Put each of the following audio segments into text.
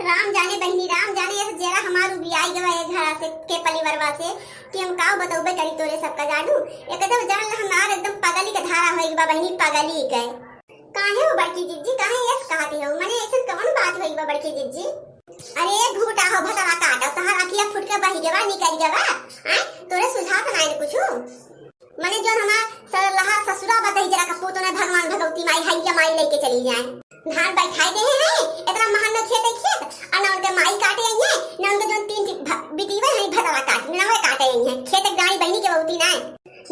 राम जाने बहनी राम जाने ऐसे जरा हमार उबियाई गवा है घर से के परिवारवा से कि हम का बताऊबे करी तोरे सबका जानू एकदम जान हमार एकदम पगली के धारा होई बा बहनी पगली के काहे हो बड़की जिज्जी काहे ऐस कहती हो माने ऐसे कौन बात होई बा बड़की जिज्जी अरे घूटा हो भतरा काटा तहार अखिया फुट के बही गवा निकल गवा हैं तोरे सुझाव नहीं कुछ माने जो हमार सरलहा ससुरा बताई जरा का पोतो ने भगवान भगवती माई हैया माई लेके चली जाए धान बैठाई दे हैं इतना महान न खेत और ना उनके माई काटे आई है ना उनके जो तीन बिटीवे हैं भतरा काट ना वो काटे आई है खेत गाड़ी बहनी के बहुती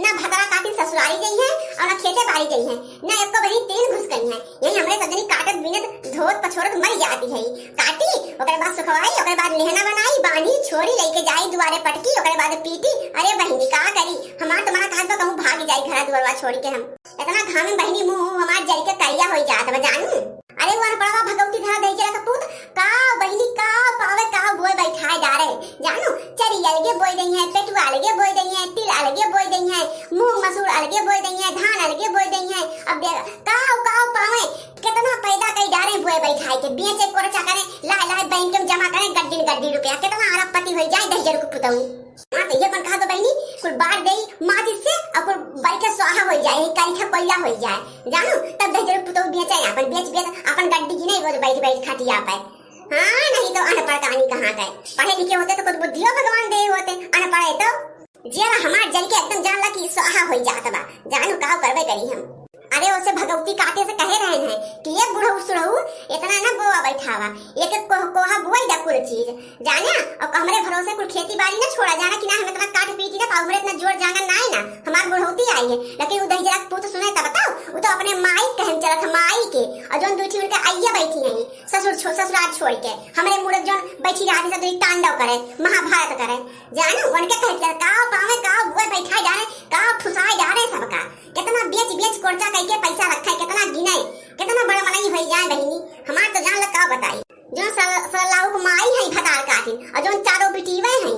ना भतरा काटी ससुराली गई है और ना खेते बाड़ी गई है ना एक को बहनी तीन घुस गई है यही हमरे सजनी काटत बिनत धोत पछोरत मर जाती है काटी ओकरे बाद सुखवाई ओकरे बाद लेहना बनाई बांधी छोरी लेके जाई दुआरे पटकी ओकरे बाद पीटी अरे बहनी का करी हमार तुम्हारा काज तो कहूं भाग जाई घर दुआरवा छोड़ के हम इतना घाम में बहनी मुंह हमार जल के करिया होई जात बा जानू अरे वन पड़वा भगवती धरा दे जरा कपूत का बहनी का पावे का बोय बैठाए जा रहे जानू चरी अलगे बोय दई है पेटुआ अलगे बोय दई है तिल अलगे बोय दई है मूंग मसूर अलगे बोय दई है धान अलगे बोय दई है अब देख का पावे कितना पैदा कई डारे बोय बैठाए के बेचे कोरचा करे ला बैंक में जमा करे गड्डी रुपया कितना अरबपति हो जाए 10,000 को पुताऊ हां तो ये बन कहा तो बहनी कुल बार देई माटी से और कुल बैठे स्वाहा हो जाए कारीखा कोयला हो जाए जानू तब 10,000 पुताऊ बेचे अपन बेच अपन गड्डी की नहीं रोज बैठ खटिया पे हां नहीं तो अनपढ़ कहानी कहां गए पढ़े लिखे होते तो कुछ बुद्धियो भगवान दे होते अनपढ़ तो जेरा हमार जल के एकदम जानला कि स्वाहा हो जात बा जानू का करबे करी हम अरे उसे भगवती काटे से कहे रहे हैं कि ये बुढ़ऊ सुढ़ऊ इतना ना बोआ बैठावा एक कोहा बुआई दा कुल चीज जाना और हमरे भरोसे कुल खेती बाड़ी ना छोड़ा जाना कि ना हम इतना काट पीटी ना पाउरे इतना जोर जाना ना है ना हमार बुढ़ौती आई है लेकिन उधर जरा पुत सुने तब बताओ वो तो अपने माई कहन चलत माई के और जोन दूठी उनके आइया बैठी हैं ससुराल छोड़ के हमरे मुड़क जोन बैठी रात सब तांडव करे महाभारत करे जानो उनके कहे का पावे का बुआ बैठा जा रहे का ठुसाए जा रहे सबका कितना बेच कोर्चा के पैसा रखा है कितना गिनाई कितना बड़ा मलाई हो जाए बहनी हमार तो जान लगा बताई जो सलाहु को माई है भतार काटिन और जो चारों बिटीवे हैं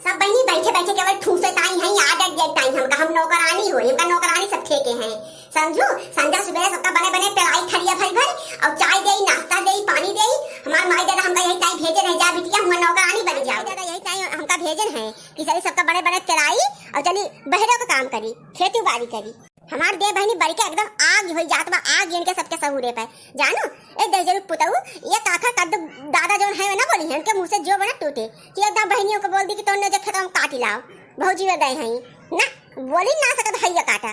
सब बहनी बैठे केवल ठूसे ताई हैं आदत जे ताई हम नौकरानी हो इनका नौकरानी सब ठेके हैं समझो संध्या सुबह सबका बने पेलाई खड़िया भर और चाय देई नाश्ता देई पानी देई हमार माई दादा हमका यही ताई भेजे रह जा बिटिया हम नौकरानी बन जाओ दादा यही ताई हमका भेजन है कि चली सबका बने पेलाई और चली बहरों का काम करी खेती बाड़ी करी हमार दे बहनी बड़ी के एकदम आग हो जात बा आग इनके सबके सहूरे पे जानो ए 10,000 पुताऊ ये काका कद दादा जोन है ना बोली है उनके मुंह से जो बना टूटे कि एकदम बहनियों को बोल दी कि तोने जो खत्म काटी लाओ भौजी वे गए हैं ना बोली ना सकत है ये काटा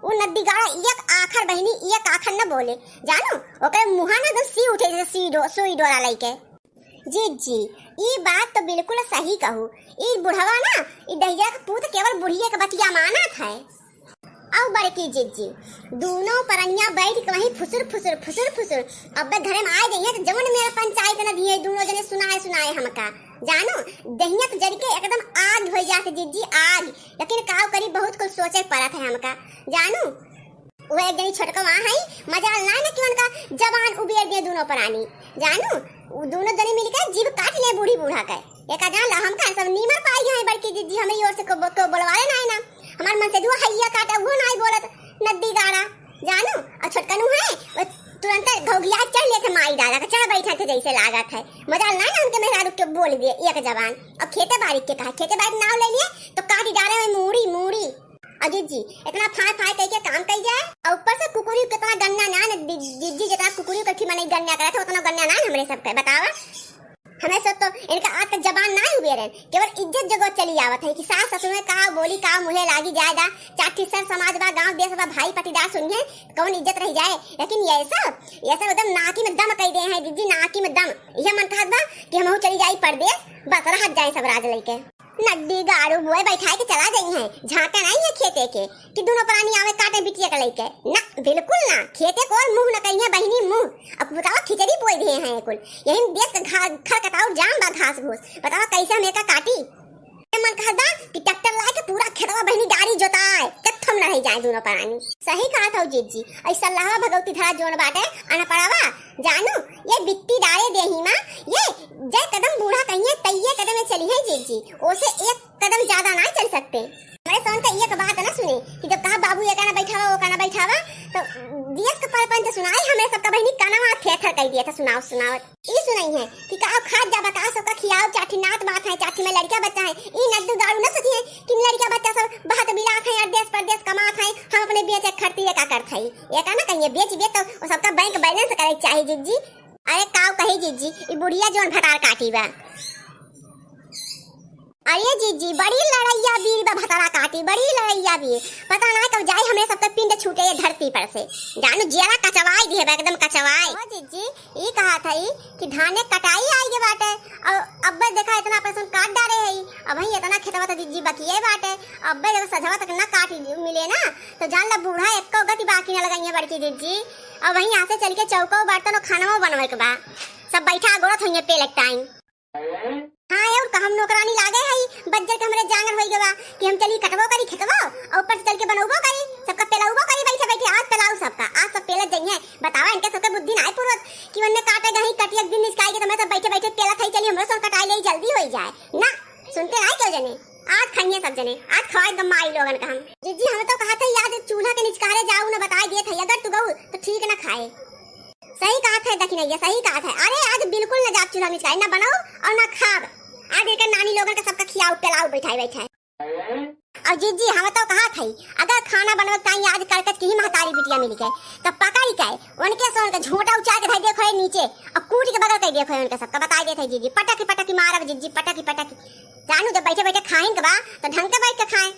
वो नद्दी गाड़ा एक आखर बहनी एक आखर न बोले जानो ओकरे मुंह ना तो सी उठे जैसे सुई डोरा लइके जी ये बात तो बिल्कुल सही कहू ई बुढ़वा ना ई दहिया का पूत केवल बुढ़िया के बतिया मानत है अब बड़की जिज्जी दोनों परनिया बैठ के वहीं फुसुर अब घरे में आ गई है तो जवन मेरा पंचायत न दिए दोनों जने सुनाए हमका जानो दहिया तो जड़ के एकदम आग हो जाते जिज्जी आग लेकिन काव करी बहुत कुछ सोचे पड़ा था हमका जानो वो एक जनी छोटका वहां है मजाल ना कि उनका जवान उबेर दिए दोनों प्राणी जानो दोनों जने मिलकर जीव काट ले बूढ़ी बूढ़ा के एक जान ला हमका सब नीमर पाई है बड़की जिज्जी हमें ओर से को बुलवाए ना है ना हमार मन से दुआ हैया काटा वो नहीं बोलत नद्दी गाड़ा जानो और छोटकनु है तुरंत घौघिया चढ़ लेते माई दादा का चढ़ बैठा थे जैसे लागत है मजा ना उनके मेहरा रुक के बोल दिए एक जवान अब खेते बाड़ी के कहा खेते बाड़ी नाव ले लिए तो काटी डाले में मूड़ी अजीत जी इतना फाड़ करके काम कर जाए और ऊपर से कुकुरी कितना गन्ना ना जिज्जी जितना कुकुरी कठी मने गन्ना करे थे उतना गन्ना ना हमरे सब के बतावा हमें सब तो इनका आज तक जबान ना हुए रहे केवल इज्जत जगह चली आवत है कि सास ससुर में का बोली का मुहे लागी जाएगा चाटी सर समाज बा गांव देश बा भाई पटीदार सुनिए कौन इज्जत रह जाए लेकिन ये सब एकदम नाकी में दम कह दे हैं दीदी नाकी में दम ये मन कहत बा कि हम चली जाई परदेश बस रहत जाए सब राज लेके नड्डी गाड़ू बुए बैठाए के चला गई हैं झांका नहीं है खेते के कि दोनों प्राणी आवे काटे बिटिया के लेके ना बिल्कुल ना खेते को मुंह न कहिए बहनी मुंह अब बताओ खिचड़ी बोई दिए हैं कुल यही देश का खड़कटाऊ जाम बा घास घूस बताओ कैसे हमें का काटी मन कहदा कि ट्रैक्टर ला के पूरा खेतवा बहनी गाड़ी जोताए कत्थम न रह जाए दोनों प्राणी सही कहा था जिज्जी ऐसा लावा भगवती धरा जोन बाटे आना पड़ावा जानो ये बित्ती डाले देही मां ये जय कदम बूढ़ा कहिए तैये कदम में चली है जिज्जी ओसे एक कदम ज्यादा ना चल सकते हमारे सोन का एक बात ना सुने कि जब कहा बाबू ये कहना बैठावा वो कहना बैठावा तो दियस का परपंच सुनाए हमें सबका बहनी काना वहां थेथर कह दिया था सुनाओ सुनाई है कि का खा जा बता सबका खियाओ चाठी नात बात है चाठी में लड़का बच्चा है ई नद्दू गाड़ू न सोची है कि लड़का बच्चा सब बात बिलात है और देश परदेश कमात है हम अपने बेच खर्ची का करत है ये का ना कहिए बेच बे तो सबका बैंक बैलेंस करे चाहिए जीजी। अरे काव कही जीजी ई बुढ़िया जोन भटार काटी बा। अरे जीजी बड़ी लड़ैया बीर बा भतारा काटी बड़ी लड़ैया बीर पता ना कब जाए हमें सबका पिंड छूटे ये धरती पर से जानू जेरा कचवाई दिए बा एकदम कचवाई। ओ जीजी ई कहा था ई कि धाने कटाई आई के बाटे और अब्बे देखा इतना पैसा काट डाले है अब भाई इतना खेतवा तो जीजी बकिए बाटे अब्बे जब सजवा तक ना काटी मिले ना तो जान ला बूढ़ा एक गति बाकी ना लगाई बड़की जीजी। अब वहीं यहाँ से चल के चौको बर्तन और खाना बनवे के बा सब बैठा गोरत होइए पे लग टाइम। हाँ और हम नौकरानी लागे हई बज्जर के हमरे जांगर होई गवा कि हम चली कटबो करी खेतबो और ऊपर से चल के बनौबो करी सबका पेलाउबो करी बैठे बैठे आज पेलाऊ सबका आज सब पेला जइए बतावा इनके सबके बुद्धि ना पूरत कि वन्ने काटे गई कटिया दिन निकाल के तो सब बैठे बैठे पेला खाई चली हमरो सब कटाई ले जल्दी होई जाए ना सुनते ना क्यों जने आज खाइए सब जने आज खवाए एकदम माई लोगन का हम जीजी हमें तो कहा था याद चूल्हा के निचकारे जाऊ ना बता दिए थे अगर तू गऊ तो ठीक ना खाए सही कहा था दखी नहीं सही कहा था। अरे आज बिल्कुल ना जाप चूल्हा निचकाए ना बनाओ और ना खाब आज एक नानी लोगन का सबका खियाओ पेलाओ बैठाई बैठा और जीजी हमें तो कहा थी अगर खाना बनवे ताई आज करकट की ही महतारी बिटिया मिल गए तो पकड़ के उनके सोन के झोटा उचा के भाई देखो नीचे और कूट के बगल के देखो उनके सबका बता देते जीजी पटकी पटकी मारब जीजी पटकी पटकी जानू जब बैठे बैठे खाएं के बा तो ढंग के बैठ के खाएं।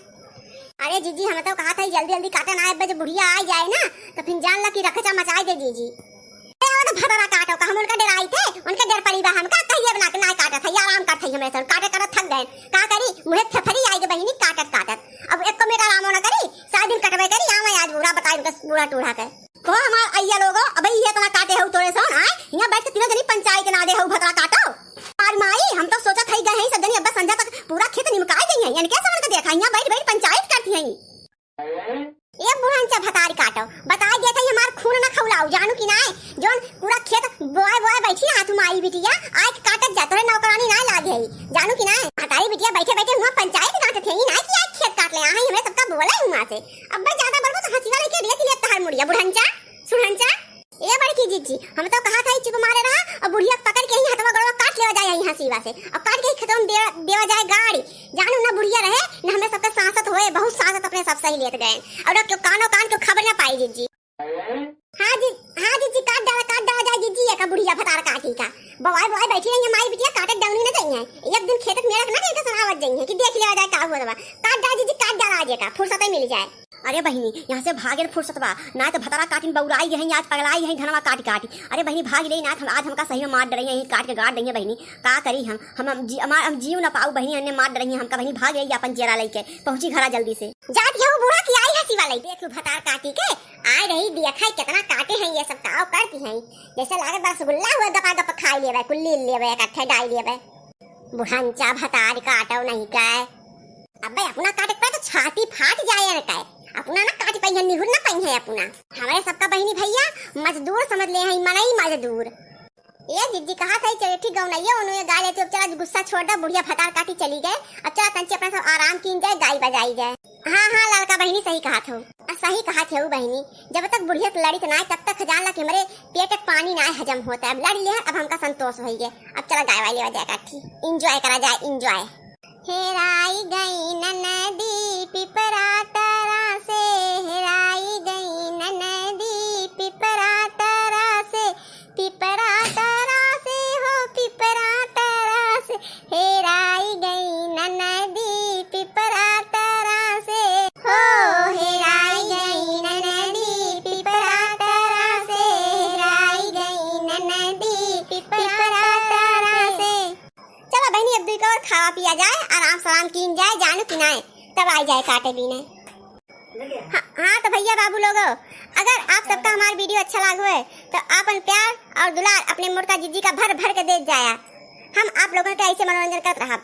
अरे जीजी हमें तो कहा था जल्दी जल्दी काटे ना जब बुढ़िया आ जाए ना तो फिर जान ला की रखचा मचाई दे जीजी भदरा काटो का हम उनका डराई थे उनके डर पड़ी बा हम का कहिए बना के ना काटा था या आराम करते हमें सर काटे कर थक गए का करी मुहे फफरी आई के बहिनी काटत काटत अब एक को मेरा आराम ना करी सारा दिन कटवे करी आवा आज बुरा बताई उनका बुरा टूढ़ा के को हमार अय्या लोगो अब ये तो काटे हो तोरे सोन आए यहां बैठ के तीनों जनी पंचायत ना दे हो भदरा काटो और माई हम तो सोचा थई गए हैं सब जनी अब संध्या तक पूरा खेत निमकाई गई है यानी कैसे उनका देखा यहां बैठ बैठ पंचायत करती हैं ये बुढ़ांचा भतार काटो बता दिया था हमार खून ना खौलाओ जानू कि ना जोन पूरा खेत बोए बोए बैठी हाथ में आई बिटिया आज काटत जा तोरे नौकरानी ना लागे जानू कि ना हतारी बिटिया बैठे बैठे हुआ पंचायत काटत है ना कि आज खेत काट ले आई हमें सबका बोला है वहां से अब बस ज्यादा बड़बो तो हंसी वाले के लिए कि तहार मुड़िया बुढ़ांचा सुढ़ांचा ये बड़की जीजी हम तो कहा था चुप मारे रहा और बुढ़िया पकड़ के ही हथवा गड़वा काट लेवा जाए यहां सीवा से अब काट के खत्म देवा जाए गाड़ी जानू ना बुढ़िया रहे ना हमें सबका सांसत होए बहुत सांसत अपने सब सही लेते गए और क्यों कानो कान को खबर ना पाई जीजी। हां जीजी काट डाला जाए जीजी का बुढ़िया भतार काटी का बवाई बवाई बैठी रही हमारी बिटिया काटत डाउनी ना जाइए एक दिन खेत में मेरा ना के सुनावत जाइए कि देख लेवा जाए का हुआ काट डाल जीजी काट डाला आज का फुर्सत मिल जाए। अरे बहिनी यहाँ से भागे फुर्सत बा ना तो भतरा काटिन बउराई गए आज पगलाई है धनवा काट काटी अरे बहिनी भाग ले ना हम आज हमका सही में मार डर रही काट के गाड़ देंगे बहिनी का करी हम जीव ना पाऊ बहिनी हमने मार डर रही हमका बहिनी भाग रही अपन जेरा लेके पहुंची घरा जल्दी से जात यहू बूढ़ा की आई हंसी वाली देख भतार काटी के आए रही देखा कितना काटे हैं ये सब काव करती हैं जैसे लागत रसगुल्ला हुआ गपा गप खाई लेवे कुल्ली लेवे इकट्ठे डाल लेवे बुढ़ांचा भतार काटो नहीं का अबे अपना काटे पे तो छाती फाट जाए ना का अपना ना काट पाई है निहुर ना पाई है अपना हमारे सबका बहिनी भैया मजदूर समझ ले हैं मनई मजदूर। ये जीजी कहा था चले ठीक गाँव नहीं है उन्होंने गाय लेते चला गुस्सा छोड़ दो बुढ़िया भतार काटी चली गए अब चला तंचे अपना सब आराम की जाए गाय बजाई जाए। हाँ लड़का बहिनी सही कहा था सही कहा थे बहिनी जब तक बुढ़िया लड़ी तो ना तब तक जान ला कि हमारे पेट पानी ना हजम होता है अब लड़ लिया अब हमका संतोष हो गया अब चला गाय वाली बजाए काठी इंजॉय करा जाए इंजॉय। हेराई गई नदी पिपरा तरा से हेराई गई नदी पिपरा तरा से पिपरा तरा से हो पिपरा तरा से हेराई गई नदी पिपरा तरा से हो हेराई गई नदी पिपरा तरा से हेराई गई नदी पिपरा तरा से। चलो बहनी अब दूर और खावा पिया जाए आराम सराम कीन जाए जानू कि ना तब आ जाए काटे भी नहीं। हाँ तो भैया बाबू लोगो अगर आप सबका हमारा वीडियो अच्छा लगा है तो अपन प्यार और दुलार अपने मुर्ता जीजी का भर भर के दे जाया हम आप लोगों का ऐसे मनोरंजन करते रहा।